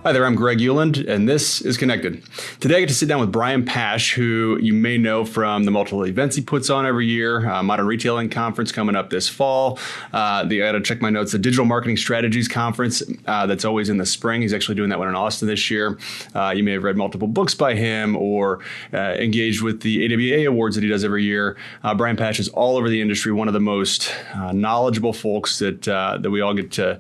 Hi there, I'm Greg Euland, and this is Connected. Today I get to sit down with Brian Pasch, who you may know from the multiple events he puts on every year, Modern Retailing Conference coming up this fall. I got to check my notes, the Digital Marketing Strategies Conference that's always in the spring. He's actually doing that one in Austin this year. You may have read multiple books by him or engaged with the AWA awards that he does every year. Brian Pasch is all over the industry, one of the most knowledgeable folks that we all get to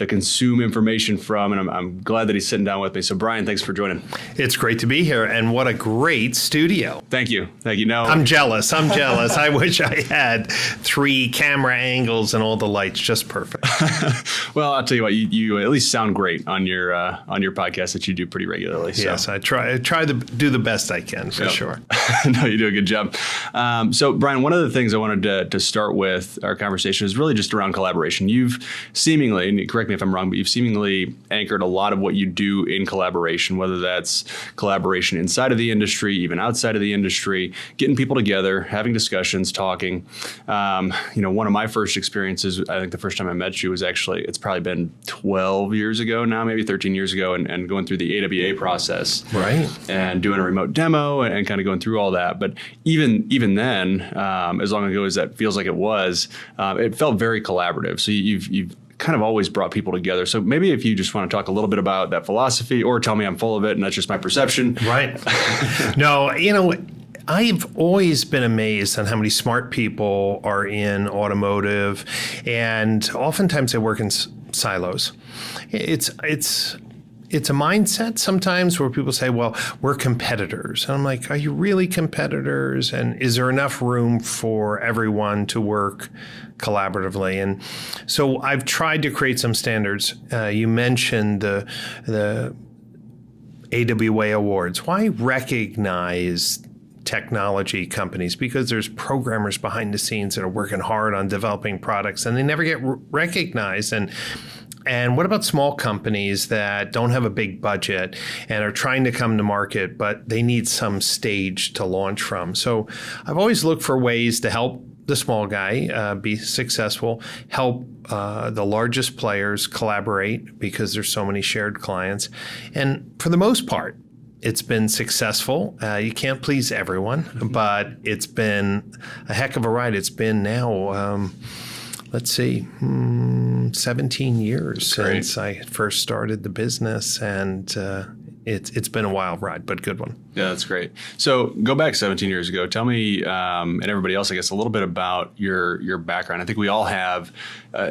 consume information from, and I'm glad that he's sitting down with me. So Brian, thanks for joining. It's great to be here, and what a great studio. Thank you. No, I'm jealous. I wish I had 3 camera angles and all the lights just perfect. Well, I'll tell you what, you at least sound great on your podcast that you do pretty regularly. So. Yes, I try to do the best I can for sure. No, you do a good job. So Brian, one of the things I wanted to start with our conversation is really just around collaboration. You've seemingly, and correct me if I'm wrong, but you've seemingly anchored a lot of what you do in collaboration, whether that's collaboration inside of the industry, even outside of the industry, getting people together, having discussions, talking. One of my first experiences, I think the first time I met you was actually, it's probably been 12 years ago now, maybe 13 years ago, and going through the AWA process. Right. And doing a remote demo and kind of going through all that. But even then, as long ago as that feels like it was, it felt very collaborative. So you've kind of always brought people together. So maybe if you just want to talk a little bit about that philosophy, or tell me I'm full of it and that's just my perception. Right. No, I've always been amazed on how many smart people are in automotive, and oftentimes they work in silos. It's a mindset sometimes where people say, well, we're competitors. And I'm like, are you really competitors? And is there enough room for everyone to work collaboratively? And so I've tried to create some standards. You mentioned the AWA awards. Why recognize technology companies? Because there's programmers behind the scenes that are working hard on developing products and they never get recognized. And what about small companies that don't have a big budget and are trying to come to market, but they need some stage to launch from? So I've always looked for ways to help the small guy be successful, help the largest players collaborate because there's so many shared clients. And for the most part, it's been successful. You can't please everyone, but it's been a heck of a ride. It's been now... 17 years since I first started the business, and it's been a wild ride, but good one. Yeah, that's great. So go back 17 years ago. Tell me, and everybody else, I guess, a little bit about your background. I think we all have,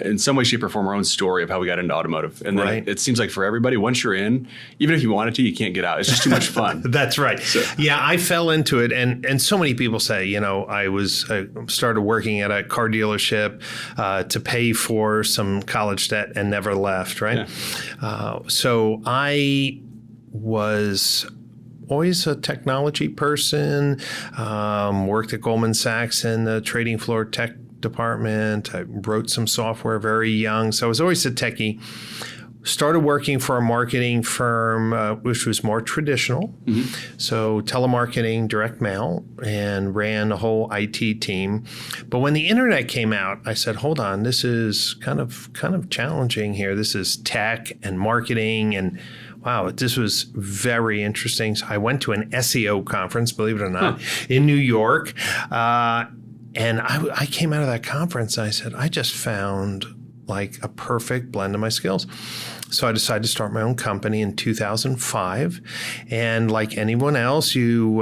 in some way, shape, or form, our own story of how we got into automotive. And then it seems like for everybody, once you're in, even if you wanted to, you can't get out. It's just too much fun. That's right. So. Yeah, I fell into it. And so many people say, I started working at a car dealership to pay for some college debt and never left, right? Yeah. So I was always a technology person, worked at Goldman Sachs in the trading floor tech department. I wrote some software very young, so I was always a techie. Started working for a marketing firm, which was more traditional. Mm-hmm. So telemarketing, direct mail, and ran a whole IT team. But when the internet came out, I said, hold on, this is kind of challenging here. This is tech and marketing, and wow, this was very interesting. So I went to an SEO conference, believe it or not, in New York. And I came out of that conference and I said, I just found like a perfect blend of my skills. So I decided to start my own company in 2005. And like anyone else, you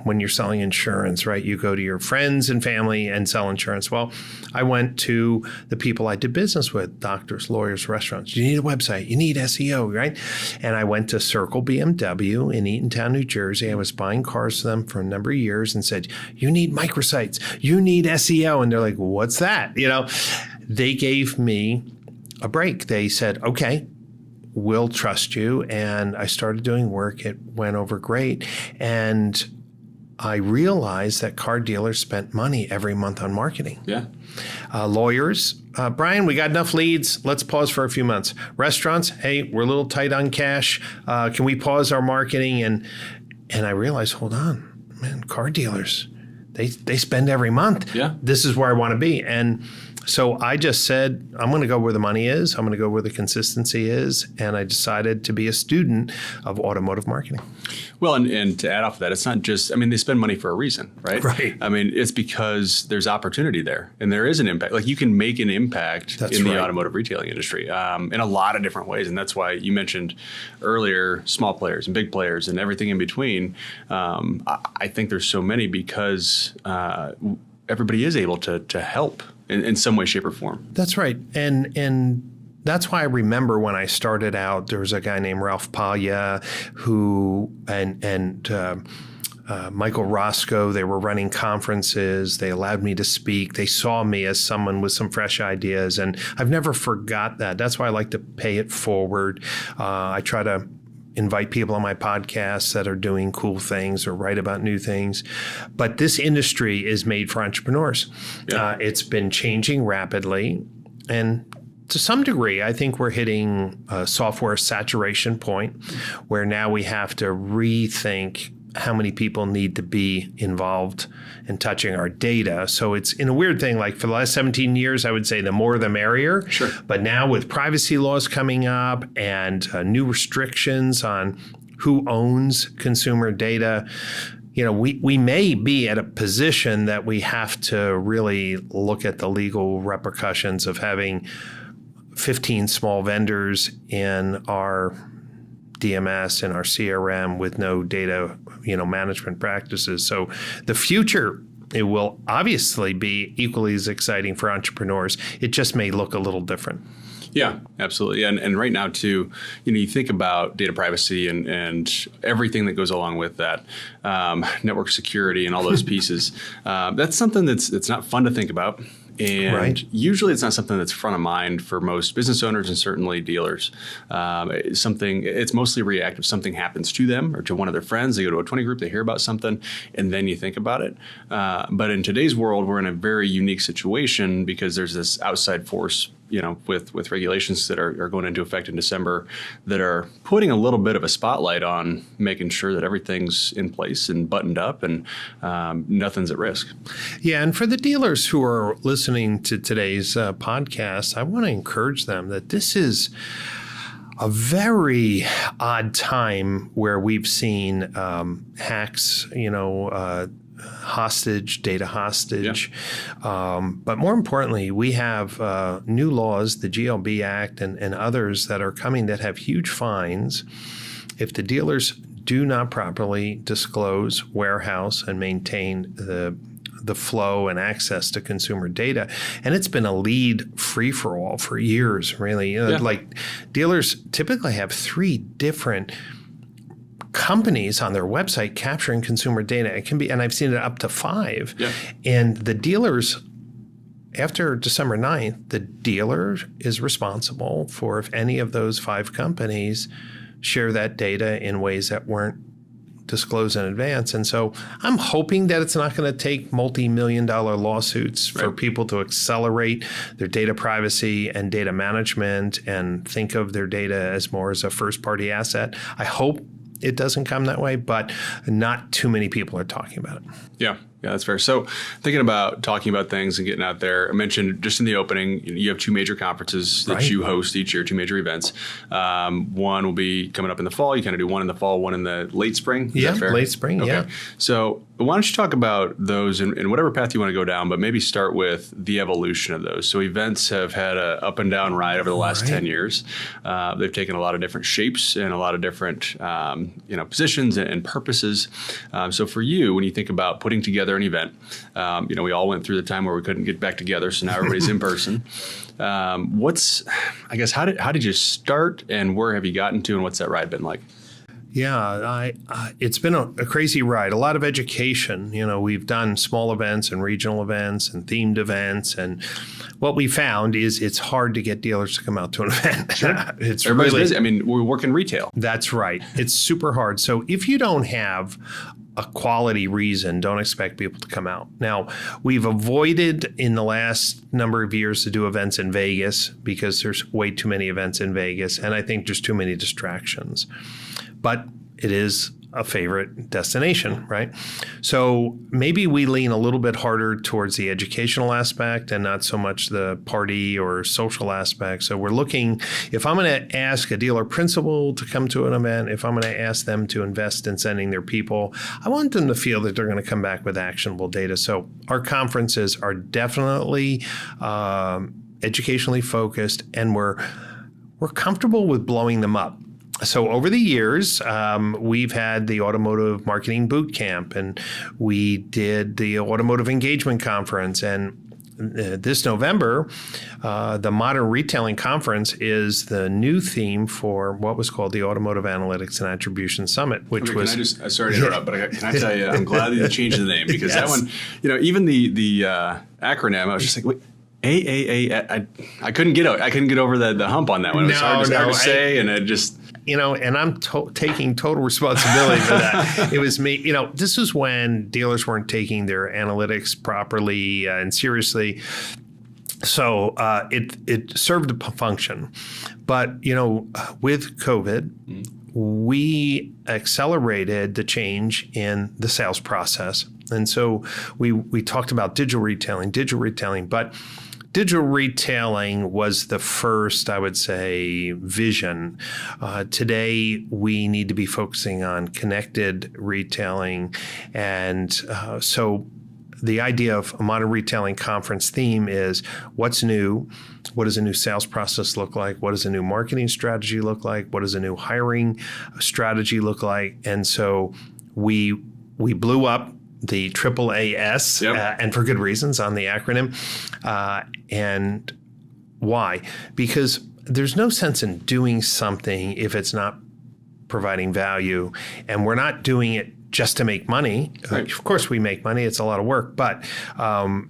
when you're selling insurance, right, you go to your friends and family and sell insurance. Well, I went to the people I did business with, doctors, lawyers, restaurants. You need a website. You need SEO, right? And I went to Circle BMW in Eatontown, New Jersey. I was buying cars for them for a number of years and said, you need microsites. You need SEO. And they're like, what's that? They gave me a break. They said, okay, we'll trust you. And I started doing work. It went over great. And I realized that car dealers spent money every month on marketing. Yeah. Lawyers, Brian, we got enough leads. Let's pause for a few months. Restaurants, hey, we're a little tight on cash. Can we pause our marketing? And I realized, hold on, man, car dealers, they spend every month. Yeah. This is where I want to be. And So I just said, I'm going to go where the money is. I'm going to go where the consistency is. And I decided to be a student of automotive marketing. Well, and to add off of that, it's not just, they spend money for a reason, right? Right. It's because there's opportunity there and there is an impact. Like you can make an impact in the automotive retailing industry in a lot of different ways. And that's why you mentioned earlier, small players and big players and everything in between. I think there's so many because everybody is able to help in some way, shape, or form. That's right. And that's why I remember when I started out, there was a guy named Ralph Paglia who and Michael Roscoe, they were running conferences. They allowed me to speak. They saw me as someone with some fresh ideas. And I've never forgot that. That's why I like to pay it forward. I try to invite people on my podcasts that are doing cool things or write about new things. But this industry is made for entrepreneurs. Yeah. It's been changing rapidly. And to some degree, I think we're hitting a software saturation point where now we have to rethink how many people need to be involved in touching our data. So it's in a weird thing, like for the last 17 years, I would say the more the merrier. Sure. But now with privacy laws coming up and new restrictions on who owns consumer data, we may be at a position that we have to really look at the legal repercussions of having 15 small vendors in our DMS and our CRM with no data, management practices. So the future, it will obviously be equally as exciting for entrepreneurs. It just may look a little different. Yeah, absolutely. And right now too, you think about data privacy and everything that goes along with that, network security and all those pieces. That's something that's not fun to think about. And usually it's not something that's front of mind for most business owners and certainly dealers. It's mostly reactive. Something happens to them or to one of their friends. They go to a 20 group, they hear about something, and then you think about it. But in today's world, we're in a very unique situation because there's this outside force, with regulations that are going into effect in December that are putting a little bit of a spotlight on making sure that everything's in place and buttoned up and nothing's at risk. Yeah, and for the dealers who are listening to today's podcast, I want to encourage them that this is a very odd time where we've seen hacks, data hostage. Yeah. But more importantly, we have new laws, the GLB Act and others that are coming that have huge fines if the dealers do not properly disclose, warehouse, and maintain the flow and access to consumer data. And it's been a lead free-for-all for years, really. Like dealers typically have 3 different companies on their website capturing consumer data. It can be, and I've seen it up to 5. Yeah. And the dealers, after December 9th, the dealer is responsible for if any of those 5 companies share that data in ways that weren't disclosed in advance. And so I'm hoping that it's not going to take multi-million-dollar lawsuits for people to accelerate their data privacy and data management and think of their data as more as a first-party asset. I hope it doesn't come that way, but not too many people are talking about it. Yeah, that's fair. So thinking about talking about things and getting out there, I mentioned just in the opening, you have 2 major conferences that you host each year, 2 major events. One will be coming up in the fall. You kind of do one in the fall, one in the late spring. Is that fair? Late spring, okay. So why don't you talk about those in whatever path you want to go down, but maybe start with the evolution of those. So events have had an up and down ride over the last 10 years. They've taken a lot of different shapes and a lot of different positions and purposes. So for you, when you think about putting together an event, we all went through the time where we couldn't get back together, so now everybody's in person. How did you start and where have you gotten to and what's that ride been like? Yeah, it's been a crazy ride. A lot of education. We've done small events and regional events and themed events. And what we found is it's hard to get dealers to come out to an event. Sure. Everybody's busy. We work in retail. That's right. It's super hard. So if you don't have a quality reason, don't expect people to come out. Now, we've avoided in the last number of years to do events in Vegas because there's way too many events in Vegas. And I think there's too many distractions. But it is a favorite destination, right? So maybe we lean a little bit harder towards the educational aspect and not so much the party or social aspect. So we're looking, if I'm going to ask a dealer principal to come to an event, if I'm going to ask them to invest in sending their people, I want them to feel that they're going to come back with actionable data. So our conferences are definitely educationally focused, and we're comfortable with blowing them up. So over the years, we've had the Automotive Marketing Boot Camp, and we did the Automotive Engagement Conference. And this November, the Modern Retailing Conference is the new theme for what was called the Automotive Analytics and Attribution Summit, which was... sorry to interrupt, but can I tell you, I'm glad that you changed the name, because Yes. that one, even the acronym, I was just like, wait. I couldn't get over the hump on that one. It was hard to say, and it just... and I'm taking total responsibility for that. It was me. This was when dealers weren't taking their analytics properly and seriously. So it served a function. But, with COVID, we accelerated the change in the sales process. And so we talked about digital retailing, but digital retailing was the first, I would say, vision. Today, we need to be focusing on connected retailing. And so the idea of a Modern Retailing Conference theme is what's new? What does a new sales process look like? What does a new marketing strategy look like? What does a new hiring strategy look like? And so we blew up the AAAS, and for good reasons, on the acronym. And why? Because there's no sense in doing something if it's not providing value, and we're not doing it just to make money. Right. Of course, we make money. It's a lot of work. But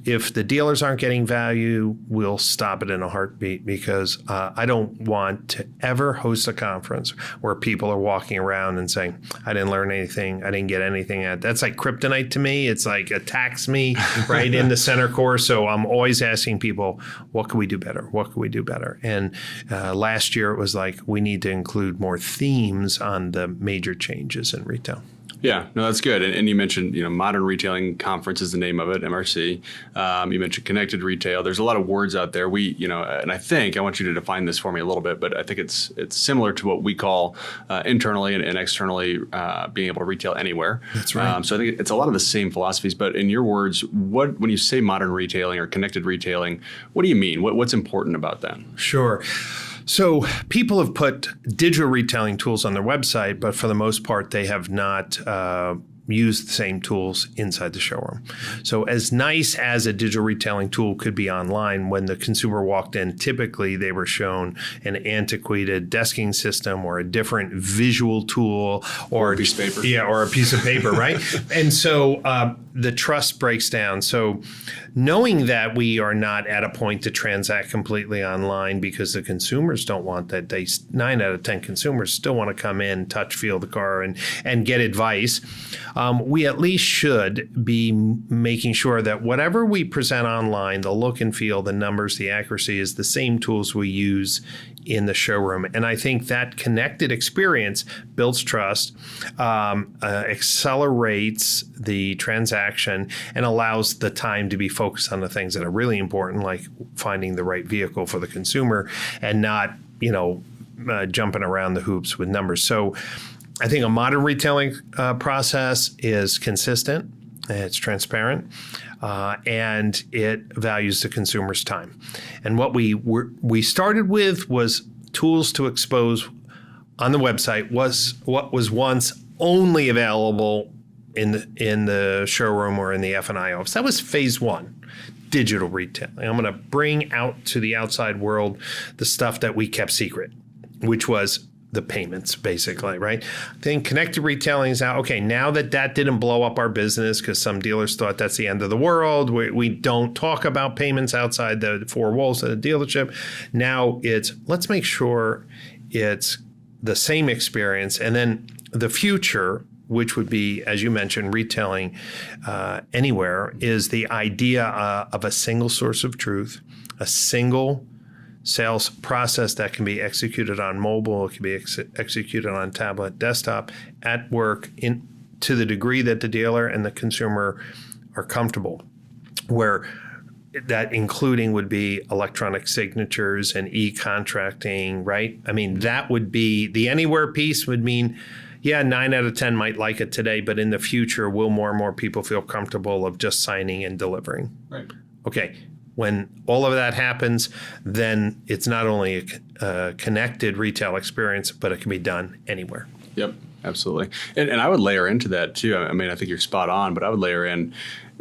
if the dealers aren't getting value, we'll stop it in a heartbeat, because I don't want to ever host a conference where people are walking around and saying, I didn't learn anything. I didn't get anything. That's like kryptonite to me. It's like attacks me right in the center core. So I'm always asking people, what can we do better? What can we do better? And last year it was like, we need to include more themes on the major changes in retail. Yeah, no, that's good. And you mentioned, Modern Retailing Conference is the name of it, MRC. You mentioned connected retail. There's a lot of words out there. And I want you to define this for me a little bit, but I think it's similar to what we call internally and externally being able to retail anywhere. That's right. So I think it's a lot of the same philosophies, but in your words, when you say modern retailing or connected retailing, what do you mean? What's important about that? Sure. So people have put digital retailing tools on their website, but for the most part, they have not use the same tools inside the showroom. So as nice as a digital retailing tool could be online, when the consumer walked in, typically they were shown an antiquated desking system or a different visual tool or a piece of paper. Yeah, or a piece of paper, right? And so the trust breaks down. So knowing that we are not at a point to transact completely online because the consumers don't want that, 9 out of 10 consumers still want to come in, touch, feel the car, and get advice. We at least should be making sure that whatever we present online, the look and feel, the numbers, the accuracy, is the same tools we use in the showroom. And I think that connected experience builds trust, accelerates the transaction, and allows the time to be focused on the things that are really important, like finding the right vehicle for the consumer and not, jumping around the hoops with numbers. So I think a modern retailing process is consistent, it's transparent, and it values the consumer's time. And what we started with was tools to expose on the website was what was once only available in the showroom or in the F&I office. That was phase one. Digital retailing. I'm going to bring out to the outside world the stuff that we kept secret, which was the payments, basically, right? Then connected retailing is out. Okay, now that didn't blow up our business because some dealers thought that's the end of the world. We don't talk about payments outside the four walls of the dealership. Now it's, let's make sure it's the same experience. And then the future, which would be, as you mentioned, retailing anywhere, is the idea of a single source of truth, a single sales process that can be executed on mobile, it can be executed on tablet, desktop, at work, to the degree that the dealer and the consumer are comfortable, where that including would be electronic signatures and e-contracting, right? I mean, that would be the anywhere piece would mean, yeah, 9 out of 10 might like it today, but in the future, will more and more people feel comfortable of just signing and delivering? Right. Okay. When all of that happens, then it's not only a connected retail experience, but it can be done anywhere. Yep, absolutely. And I would layer into that too. I mean, I think you're spot on, but I would layer in,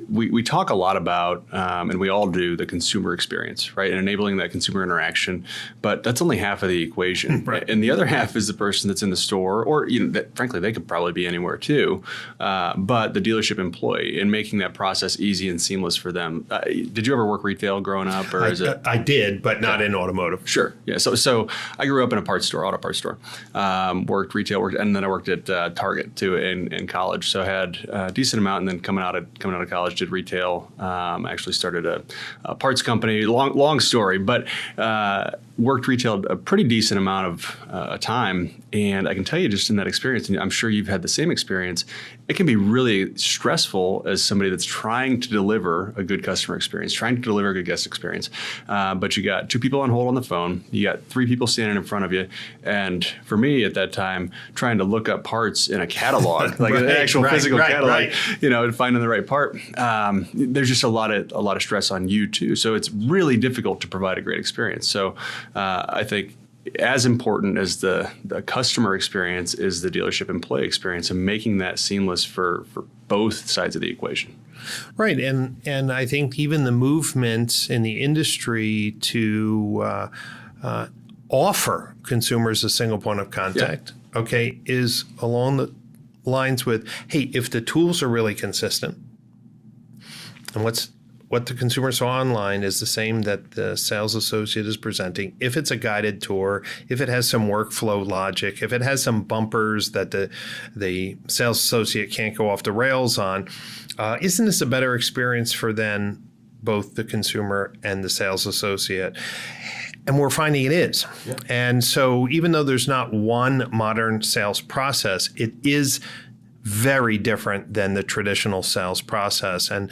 we talk a lot about, and we all do, the consumer experience, right? And enabling that consumer interaction, but that's only half of the equation. Right. And the other half is the person that's in the store, or frankly, they could probably be anywhere too, but the dealership employee, and making that process easy and seamless for them. Did you ever work retail growing up, or is it? I did, but not in automotive. Sure. Yeah. So I grew up in a auto parts store, worked retail, and then I worked at Target too in college. So I had a decent amount, and then coming out of college, did retail. Actually started a parts company. Long story, but worked retail a pretty decent amount of time. And I can tell you, just in that experience, and I'm sure you've had the same experience, it can be really stressful as somebody that's trying to deliver a good customer experience, trying to deliver a good guest experience. But you got 2 people on hold on the phone, you got 3 people standing in front of you. And for me at that time, trying to look up parts in a catalog, like an actual physical catalog, and finding the right part. There's just a lot of stress on you too. So it's really difficult to provide a great experience. So I think as important as the customer experience is the dealership employee experience, and making that seamless for both sides of the equation. Right. And I think even the movement in the industry to offer consumers a single point of contact, is along the lines with, hey, if the tools are really consistent, and what the consumer saw online is the same that the sales associate is presenting. If it's a guided tour, if it has some workflow logic, if it has some bumpers that the sales associate can't go off the rails on, isn't this a better experience for then both the consumer and the sales associate? And we're finding it is. Yeah. And so even though there's not one modern sales process, it is very different than the traditional sales process. And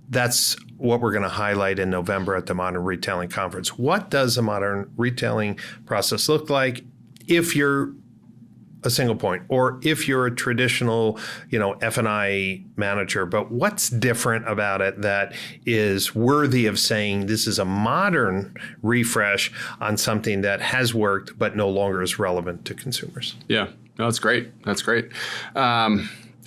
that's what we're going to highlight in November at the Modern Retailing Conference. What does a modern retailing process look like if you're a single point, or if you're a traditional, F&I manager? But what's different about it that is worthy of saying this is a modern refresh on something that has worked but no longer is relevant to consumers? Yeah, no, that's great. That's great.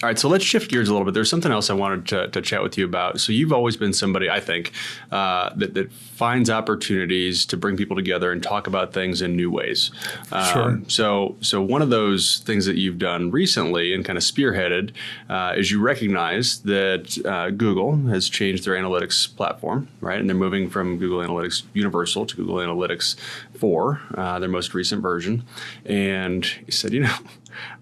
All right, so let's shift gears a little bit. There's something else I wanted to chat with you about. So you've always been somebody, I think, that finds opportunities to bring people together and talk about things in new ways. Sure. So one of those things that you've done recently and kind of spearheaded is you recognize that Google has changed their analytics platform, right? And they're moving from Google Analytics Universal to Google Analytics 4, their most recent version. And you said,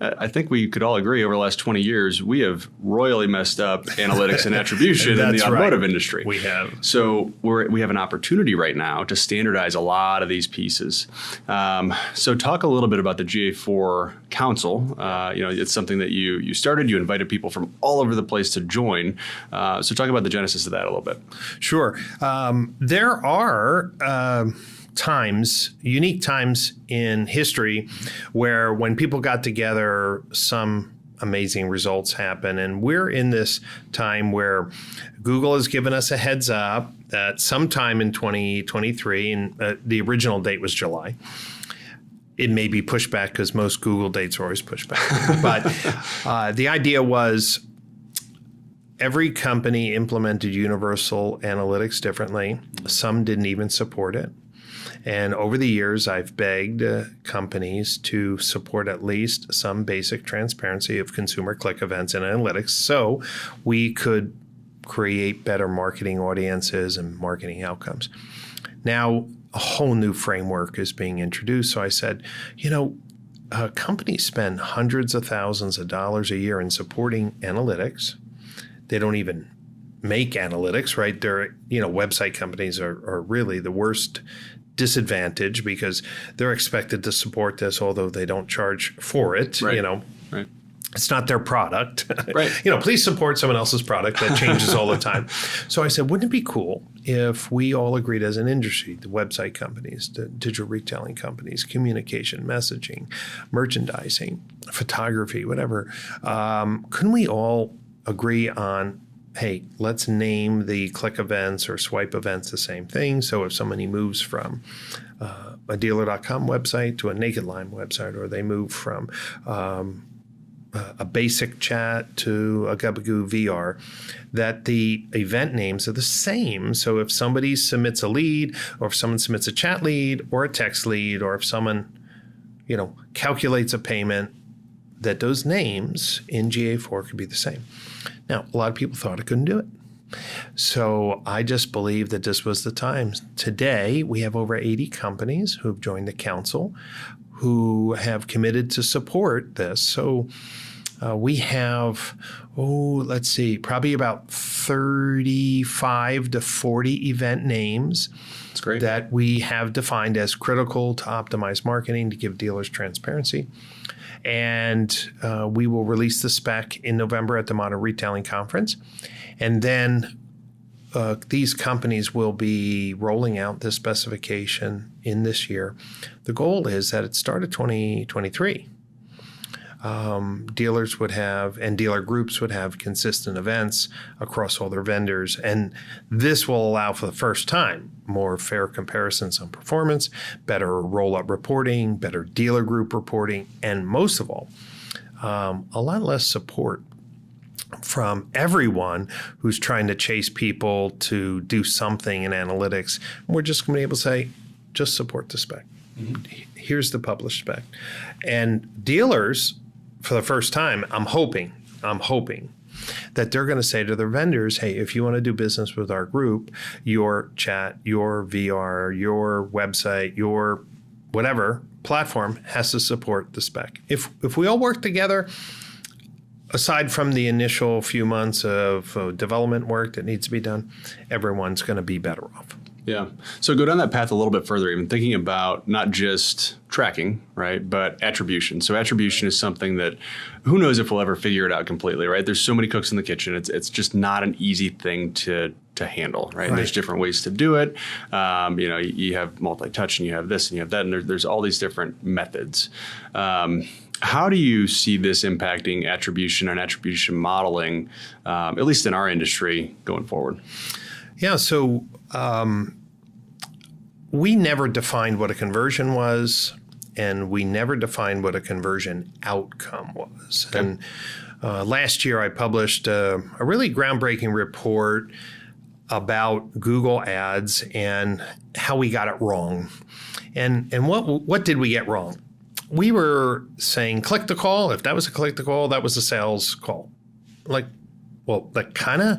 I think we could all agree over the last 20 years, we have royally messed up analytics and attribution in the automotive industry. We have. So we have an opportunity right now to standardize a lot of these pieces. So talk a little bit about the Ga4 Council. It's something that you started. You invited people from all over the place to join. So talk about the genesis of that a little bit. Sure. There are unique times in history where when people got together, some amazing results happen. And we're in this time where Google has given us a heads up that sometime in 2023, and the original date was July. It may be pushed back because most Google dates are always pushed back. But the idea was every company implemented universal analytics differently. Some didn't even support it. And over the years, I've begged companies to support at least some basic transparency of consumer click events and analytics so we could create better marketing audiences and marketing outcomes. Now, a whole new framework is being introduced. So I said, companies spend hundreds of thousands of dollars a year in supporting analytics. They don't even make analytics, right? They're, website companies are really the worst disadvantage because they're expected to support this, although they don't charge for it. Right. Right. It's not their product. Right. Please support someone else's product that changes all the time. So I said, wouldn't it be cool if we all agreed as an industry, the website companies, the digital retailing companies, communication, messaging, merchandising, photography, whatever, couldn't we all agree on, hey, let's name the click events or swipe events the same thing. So if somebody moves from a dealer.com website to a Naked Line website, or they move from a basic chat to a Ga4 VR, that the event names are the same. So if somebody submits a lead, or if someone submits a chat lead or a text lead, or if someone, calculates a payment, that those names in GA4 could be the same. Now, a lot of people thought I couldn't do it. So I just believe that this was the time. Today, we have over 80 companies who have joined the council who have committed to support this. So we have, probably about 35 to 40 event names. That's great. That we have defined as critical to optimize marketing to give dealers transparency. And we will release the spec in November at the Modern Retailing Conference. And then these companies will be rolling out this specification in this year. The goal is that it started 2023. Dealers would have, and dealer groups would have, consistent events across all their vendors. And this will allow, for the first time, more fair comparisons on performance, better roll-up reporting, better dealer group reporting, and most of all, a lot less support from everyone who's trying to chase people to do something in analytics. We're just going to be able to say, just support the spec. Mm-hmm. Here's the published spec. And dealers, for the first time, I'm hoping that they're going to say to their vendors, hey, if you want to do business with our group, your chat, your VR, your website, your whatever platform has to support the spec. If we all work together, aside from the initial few months of development work that needs to be done, everyone's going to be better off. Yeah. So go down that path a little bit further, even thinking about not just tracking, right, but attribution. So attribution is something that who knows if we'll ever figure it out completely, right? There's so many cooks in the kitchen. It's just not an easy thing to handle, right? There's different ways to do it. You have multi-touch and you have this and you have that, and there's all these different methods. How do you see this impacting attribution and attribution modeling, at least in our industry, going forward? Yeah, so we never defined what a conversion was, and we never defined what a conversion outcome was. Okay. And last year I published a really groundbreaking report about Google Ads and how we got it wrong. And what did we get wrong? We were saying click to call. If that was a click to call, that was a sales call. That kind of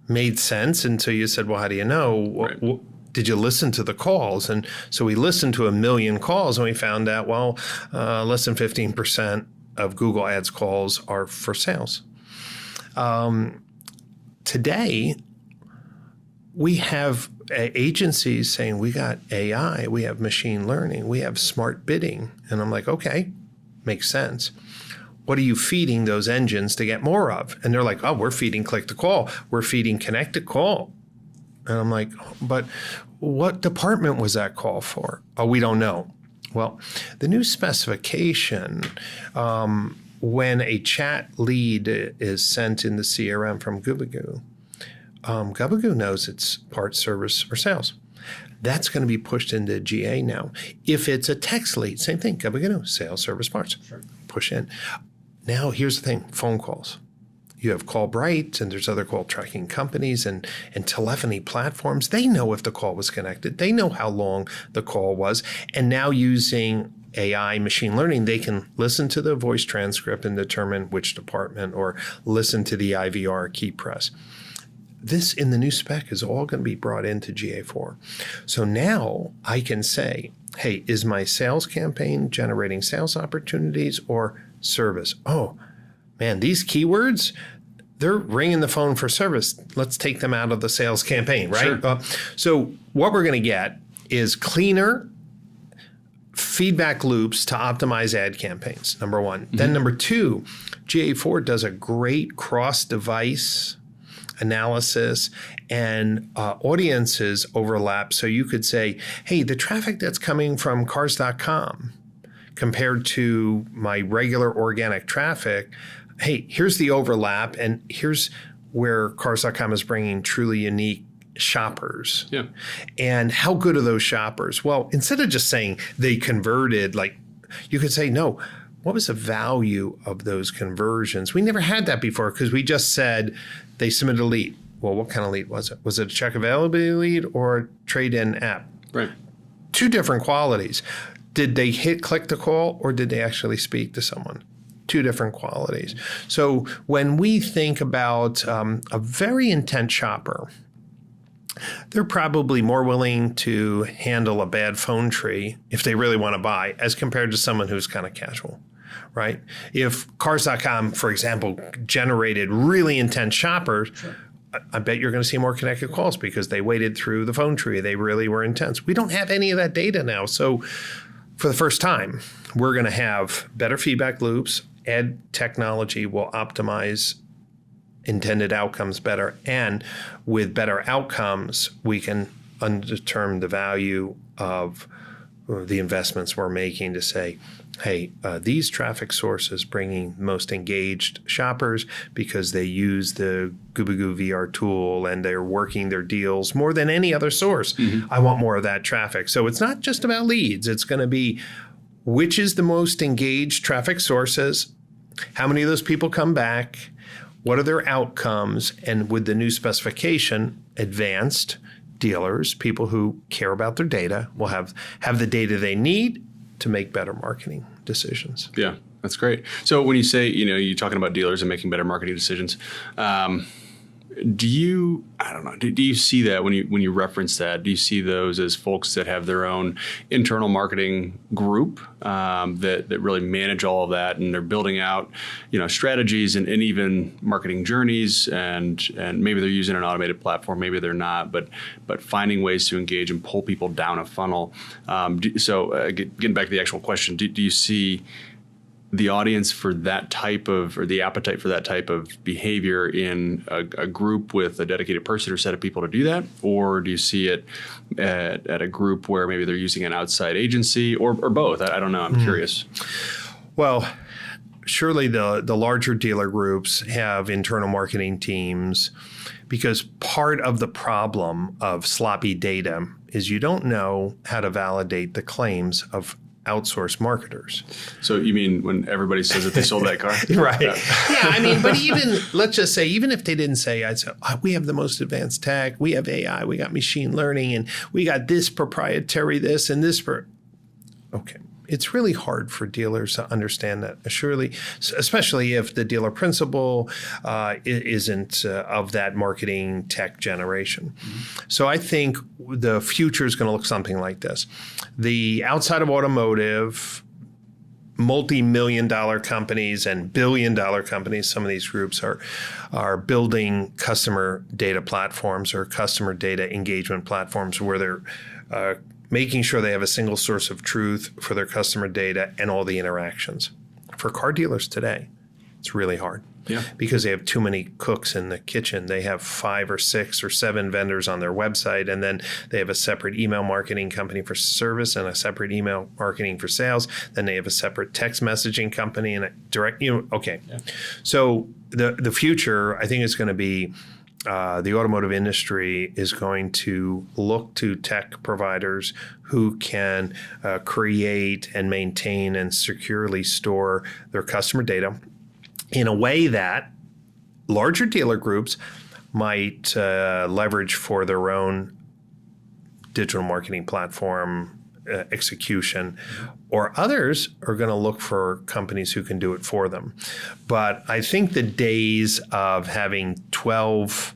made sense until you said, well, how do you know? Right. Did you listen to the calls? And so we listened to 1 million calls and we found out, less than 15% of Google Ads calls are for sales. Today, we have agencies saying we got AI, we have machine learning, we have smart bidding. And I'm like, okay, makes sense. What are you feeding those engines to get more of? And they're like, we're feeding click to call. We're feeding connect to call. And I'm like, but what department was that call for? Oh, we don't know. Well, the new specification, when a chat lead is sent in the CRM from Ga4, Ga4 knows it's parts, service, or sales. That's going to be pushed into GA now. If it's a text lead, same thing, Ga4, sales, service, parts. Sure. Push in. Now, here's the thing, phone calls. You have Callbright, and there's other call tracking companies and telephony platforms. They know if the call was connected. They know how long the call was. And now using AI machine learning, they can listen to the voice transcript and determine which department, or listen to the IVR key press. This in the new spec is all going to be brought into GA4. So now I can say, hey, is my sales campaign generating sales opportunities or service? Oh, man, these keywords, they're ringing the phone for service. Let's take them out of the sales campaign, right? Sure. So what we're going to get is cleaner feedback loops to optimize ad campaigns, number one. Then number two, Ga4 does a great cross-device analysis, and audiences overlap. So you could say, hey, the traffic that's coming from cars.com compared to my regular organic traffic, hey, here's the overlap, and here's where cars.com is bringing truly unique shoppers. Yeah. And how good are those shoppers? Well, instead of just saying they converted, like, you could say, no, what was the value of those conversions? We never had that before because we just said they submitted a lead. Well, what kind of lead was it? Was it a check availability lead or a trade-in app? Right. Two different qualities. Did they hit click to call or did they actually speak to someone? Two different qualities. So when we think about a very intent shopper, they're probably more willing to handle a bad phone tree if they really want to buy as compared to someone who's kind of casual, right? If cars.com, for example, generated really intense shoppers, sure, I bet you're going to see more connected calls because they waited through the phone tree. They really were intense. We don't have any of that data now. So for the first time, we're going to have better feedback loops. Ad technology will optimize intended outcomes better. And with better outcomes, we can determine the value of the investments we're making to say, hey, these traffic sources bringing most engaged shoppers because they use the Gubagoo VR tool and they're working their deals more than any other source. I want more of that traffic. So it's not just about leads. It's going to be which is the most engaged traffic sources, how many of those people come back, what are their outcomes, and with the new specification, advanced dealers, people who care about their data, will have the data they need to make better marketing decisions. Yeah, that's great. So when you say, you're talking about dealers and making better marketing decisions, do you see that when you reference that, do you see those as folks that have their own internal marketing group that really manage all of that, and they're building out, strategies and getting marketing journeys, and maybe they're using an automated platform, maybe they're not, but finding ways to engage and pull people down a funnel. Getting back to the actual question, do you see the audience for that type of, or the appetite for that type of behavior in a group with a dedicated person or set of people to do that? Or do you see it at a group where maybe they're using an outside agency or both? I don't know. I'm curious. Well, surely the larger dealer groups have internal marketing teams, because part of the problem of sloppy data is you don't know how to validate the claims of outsourced marketers. So you mean when everybody says that they sold that car? Right. Yeah, but let's just say, even if they didn't say, I'd say, we have the most advanced tech, we have AI, we got machine learning, and we got this proprietary this and this. Okay. It's really hard for dealers to understand that, surely, especially if the dealer principal isn't of that marketing tech generation. So I think the future is going to look something like this. The outside of automotive, multi-million-dollar companies and billion-dollar companies, some of these groups are building customer data platforms or customer data engagement platforms where they're making sure they have a single source of truth for their customer data and all the interactions. For car dealers today, it's really hard. Yeah. Because they have too many cooks in the kitchen. They have 5 or 6 or 7 vendors on their website, and then they have a separate email marketing company for service and a separate email marketing for sales. Then they have a separate text messaging company and a direct, okay. Yeah. So the future, I think, is going to be the automotive industry is going to look to tech providers who can create and maintain and securely store their customer data in a way that larger dealer groups might leverage for their own digital marketing platform execution, or others are going to look for companies who can do it for them. But I think the days of having 12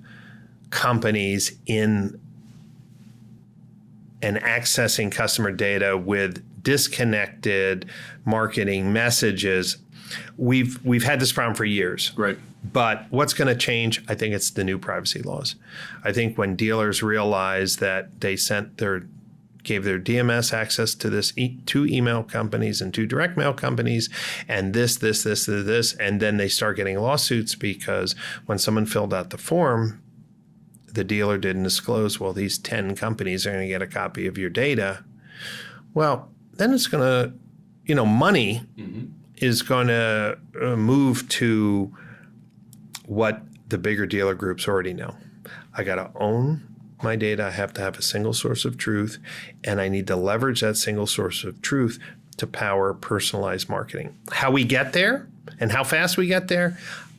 companies in and accessing customer data with disconnected marketing messages, we've had this problem for years. Right. But what's going to change? I think it's the new privacy laws. I think when dealers realize that they sent their gave their DMS access to this 2 email companies and 2 direct mail companies, and this, and then they start getting lawsuits because when someone filled out the form, the dealer didn't disclose, well, these 10 companies are going to get a copy of your data. Well, then it's going to, money is going to move to what the bigger dealer groups already know. I got to own my data. I have to have a single source of truth, and I need to leverage that single source of truth to power personalized marketing. How we get there and how fast we get there,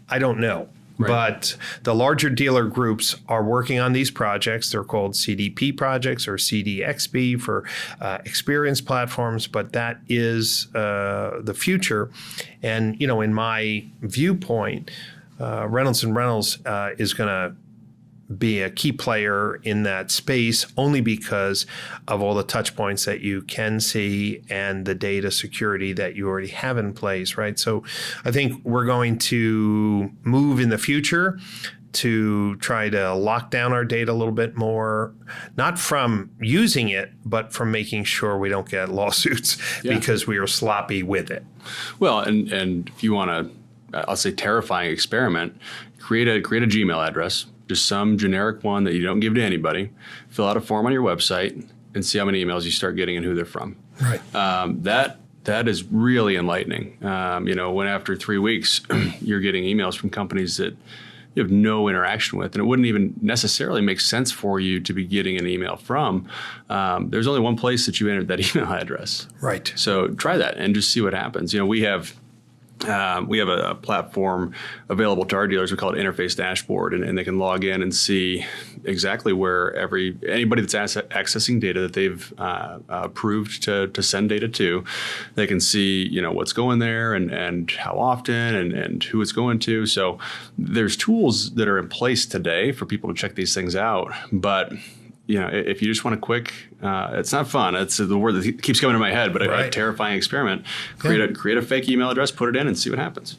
I don't know. Right. But the larger dealer groups are working on these projects. They're called CDP projects or CDXP for experience platforms, but that is the future. And, in my viewpoint, Reynolds and Reynolds is going to be a key player in that space only because of all the touch points that you can see and the data security that you already have in place, right? So I think we're going to move in the future to try to lock down our data a little bit more, not from using it, but from making sure we don't get lawsuits because we are sloppy with it. Well, and if you want to, I'll say terrifying experiment, create a Gmail address, just some generic one that you don't give to anybody, fill out a form on your website and see how many emails you start getting and who they're from. Right. That is really enlightening. When after 3 weeks, you're getting emails from companies that you have no interaction with, and it wouldn't even necessarily make sense for you to be getting an email from. There's only one place that you entered that email address. Right. So try that and just see what happens. We have a platform available to our dealers. We call it Interface Dashboard, and they can log in and see exactly where anybody that's accessing data that they've approved to send data to. They can see what's going there and how often and who it's going to. So there's tools that are in place today for people to check these things out, but if you just want a quick, it's not fun. It's the word that keeps coming to my head, but a terrifying experiment. Create a fake email address, put it in, and see what happens.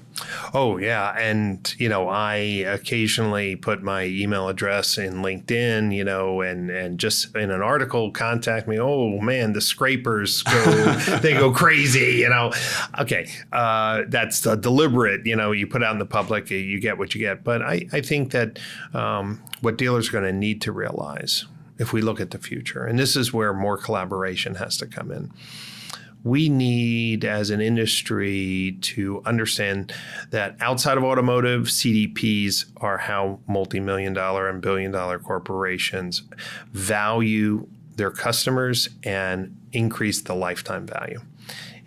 Oh, yeah. And, I occasionally put my email address in LinkedIn, and just in an article contact me. Oh, man, the scrapers they go crazy, Okay, that's deliberate. You put out in the public, you get what you get. But I think that what dealers are going to need to realize if we look at the future, and this is where more collaboration has to come in. We need, as an industry, to understand that outside of automotive, CDPs are how multi-million-dollar and billion-dollar corporations value their customers and increase the lifetime value.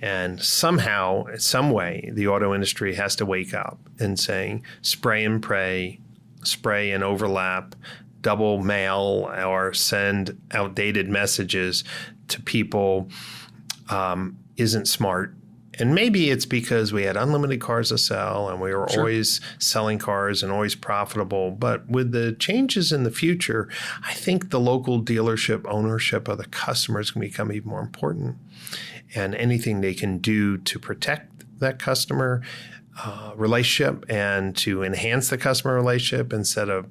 And somehow, some way, the auto industry has to wake up and saying, spray and pray, spray and overlap, double mail or send outdated messages to people isn't smart. And maybe it's because we had unlimited cars to sell and we were always selling cars and always profitable. But with the changes in the future, I think the local dealership ownership of the customer is going to become even more important. And anything they can do to protect that customer relationship and to enhance the customer relationship instead of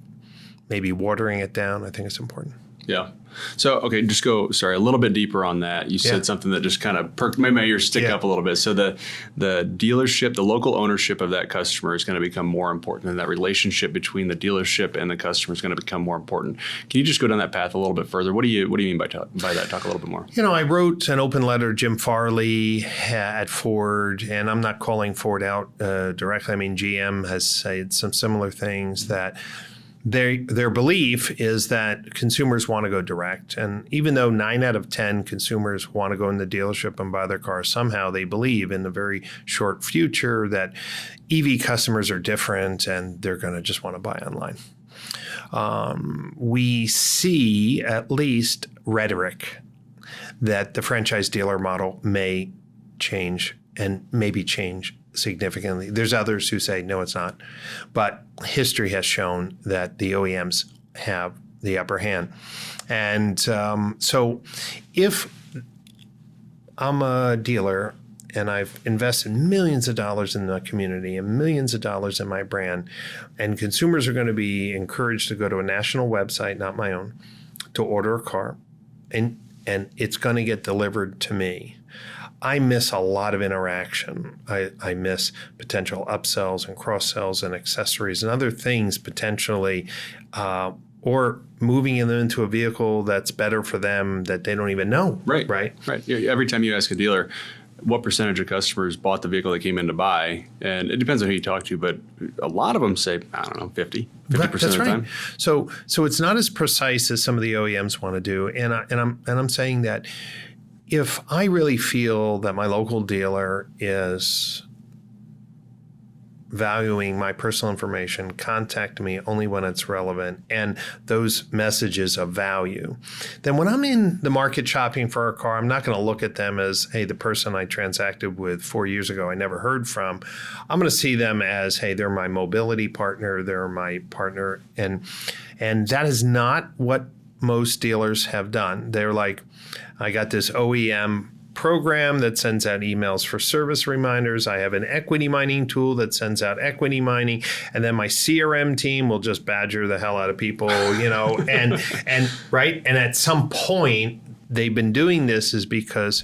maybe watering it down, I think it's important. Yeah. So, okay, just go, a little bit deeper on that. You said something that just kind of made my ears stick up a little bit. So the dealership, the local ownership of that customer is going to become more important, and that relationship between the dealership and the customer is going to become more important. Can you just go down that path a little bit further? What do you mean by that? Talk a little bit more. I wrote an open letter to Jim Farley at Ford, and I'm not calling Ford out directly. I mean, GM has said some similar things that their belief is that consumers want to go direct. And even though 9 out of 10 consumers want to go in the dealership and buy their car, somehow they believe in the very short future that EV customers are different and they're going to just want to buy online. We see at least rhetoric that the franchise dealer model may change and maybe change significantly. There's others who say, no, it's not. But history has shown that the OEMs have the upper hand. And so if I'm a dealer and I've invested millions of dollars in the community and millions of dollars in my brand, and consumers are going to be encouraged to go to a national website, not my own, to order a car, and and it's going to get delivered to me. I miss a lot of interaction. I miss potential upsells and cross-sells and accessories and other things potentially, or moving them into a vehicle that's better for them that they don't even know. Right. Yeah, every time you ask a dealer, what percentage of customers bought the vehicle they came in to buy? And it depends on who you talk to, but a lot of them say, I don't know, 50% of the time. So it's not as precise as some of the OEMs want to do. And I'm saying that if I really feel that my local dealer is valuing my personal information, contact me only when it's relevant and those messages of value, then when I'm in the market shopping for a car, I'm not going to look at them as, hey, the person I transacted with 4 years ago I never heard from. I'm going to see them as, hey, they're my mobility partner, they're my partner. And that is not what most dealers have done. They're like, I got this OEM program that sends out emails for service reminders. I have an equity mining tool that sends out equity mining, and then my CRM team will just badger the hell out of people, and right. And at some point, they've been doing this is because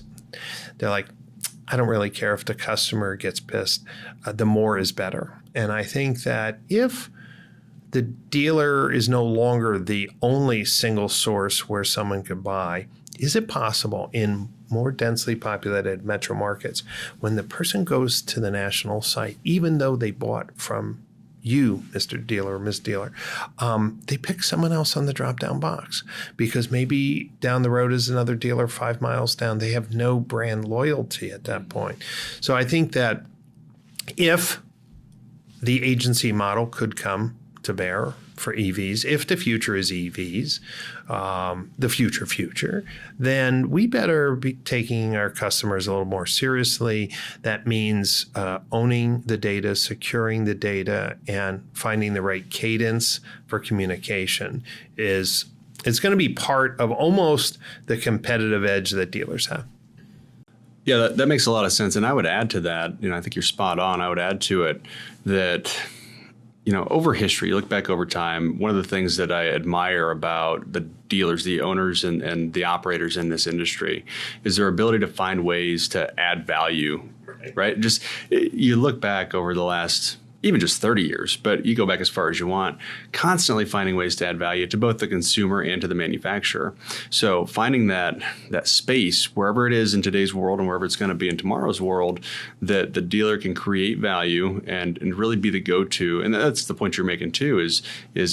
they're like, I don't really care if the customer gets pissed. The more is better. And I think that if the dealer is no longer the only single source where someone could buy, is it possible in more densely populated metro markets, when the person goes to the national site, even though they bought from you, Mr. Dealer or Ms. Dealer, they pick someone else on the drop-down box because maybe down the road is another dealer 5 miles down. They have no brand loyalty at that point. So I think that if the agency model could come to bear for EVs, if the future is EVs, the future, then we better be taking our customers a little more seriously. That means owning the data, securing the data, and finding the right cadence for communication is going to be part of almost the competitive edge that dealers have. Yeah, that makes a lot of sense. And I would add to that, I think you're spot on. I would add to it that over history, you look back over time, one of the things that I admire about the dealers, the owners and the operators in this industry is their ability to find ways to add value, right? Just you look back over the last even just 30 years, but you go back as far as you want, constantly finding ways to add value to both the consumer and to the manufacturer. So finding that space, wherever it is in today's world and wherever it's going to be in tomorrow's world, that the dealer can create value and really be the go-to. And that's the point you're making too, is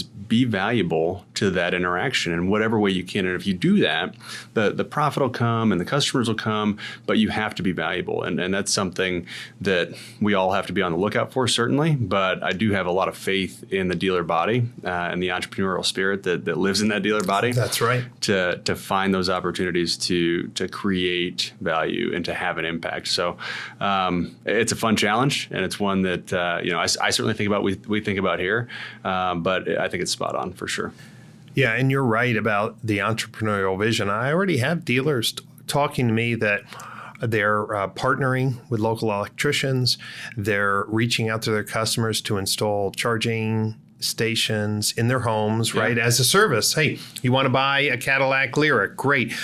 be valuable to that interaction in whatever way you can. And if you do that, the profit will come and the customers will come, but you have to be valuable. And that's something that we all have to be on the lookout for, certainly. But I do have a lot of faith in the dealer body and the entrepreneurial spirit that lives in that dealer body. That's right. To find those opportunities to create value and to have an impact. So it's a fun challenge, and it's one that I certainly think about. We think about here, but I think it's spot on for sure. Yeah, and you're right about the entrepreneurial vision. I already have dealers talking to me that they're partnering with local electricians. They're reaching out to their customers to install charging stations in their homes, right, as a service. Hey, you want to buy a Cadillac Lyriq? Great.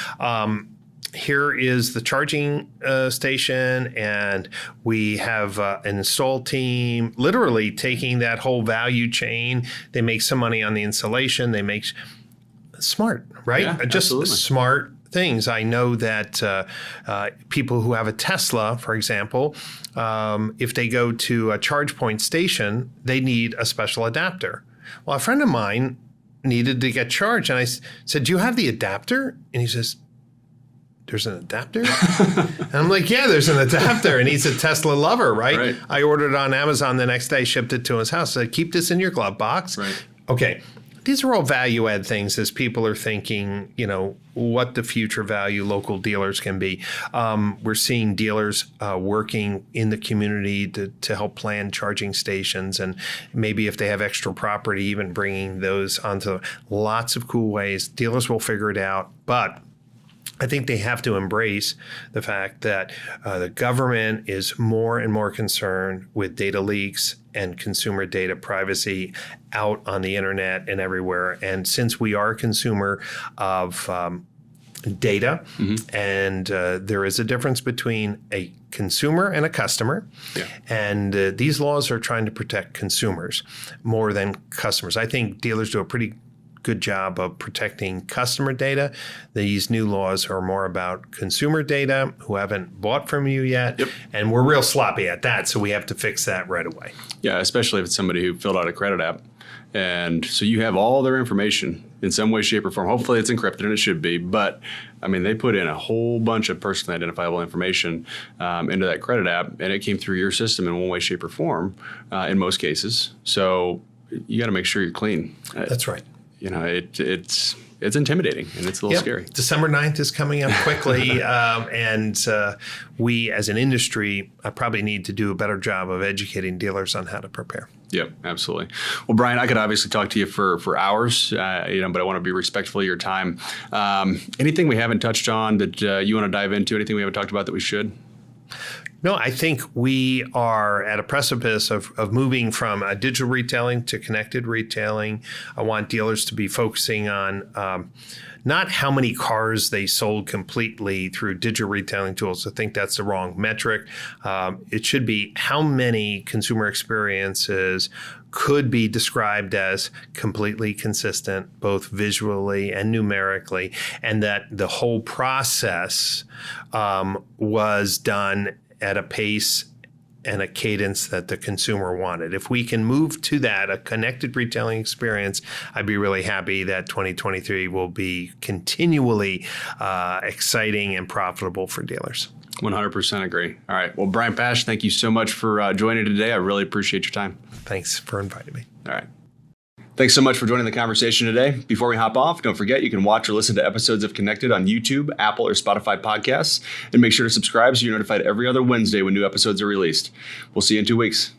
Here is the charging station, and we have an install team literally taking that whole value chain. They make some money on the installation. They make smart, right? Yeah, just absolutely. Smart things. I know that people who have a Tesla, for example, if they go to a charge point station, they need a special adapter. Well, a friend of mine needed to get charged, and I said, "Do you have the adapter?" And he says, "There's an adapter?" And I'm like, "Yeah, there's an adapter." And he's a Tesla lover, right? I ordered it on Amazon the next day, shipped it to his house. I said, "Keep this in your glove box." Right. Okay. These are all value add things as people are thinking, what the future value local dealers can be. We're seeing dealers working in the community to help plan charging stations, and maybe if they have extra property, even bringing those onto lots of cool ways. Dealers will figure it out, but I think they have to embrace the fact that the government is more and more concerned with data leaks and consumer data privacy out on the internet and everywhere. And since we are a consumer of data, and there is a difference between a consumer and a customer. Yeah. And these laws are trying to protect consumers more than customers. I think dealers do a pretty good job of protecting customer data. These new laws are more about consumer data who haven't bought from you yet. Yep. And we're real sloppy at that, so we have to fix that right away. Yeah, especially if it's somebody who filled out a credit app. And so you have all their information in some way, shape, or form. Hopefully it's encrypted, and it should be. But, I mean, they put in a whole bunch of personally identifiable information into that credit app, and it came through your system in one way, shape, or form in most cases. So you got to make sure you're clean. That's right. You know, it's intimidating, and it's a little scary. December 9th is coming up quickly, and we as an industry probably need to do a better job of educating dealers on how to prepare. Yep, absolutely. Well, Brian, I could obviously talk to you for hours, but I want to be respectful of your time. Anything we haven't touched on that you want to dive into? Anything we haven't talked about that we should? No, I think we are at a precipice of moving from digital retailing to connected retailing. I want dealers to be focusing on not how many cars they sold completely through digital retailing tools. I think that's the wrong metric. It should be how many consumer experiences could be described as completely consistent, both visually and numerically, and that the whole process was done at a pace and a cadence that the consumer wanted. If we can move to that, a connected retailing experience, I'd be really happy that 2023 will be continually exciting and profitable for dealers. 100% agree. All right. Well, Brian Pasch, thank you so much for joining today. I really appreciate your time. Thanks for inviting me. All right. Thanks so much for joining the conversation today. Before we hop off, don't forget you can watch or listen to episodes of Connected on YouTube, Apple, or Spotify podcasts. And make sure to subscribe so you're notified every other Wednesday when new episodes are released. We'll see you in 2 weeks.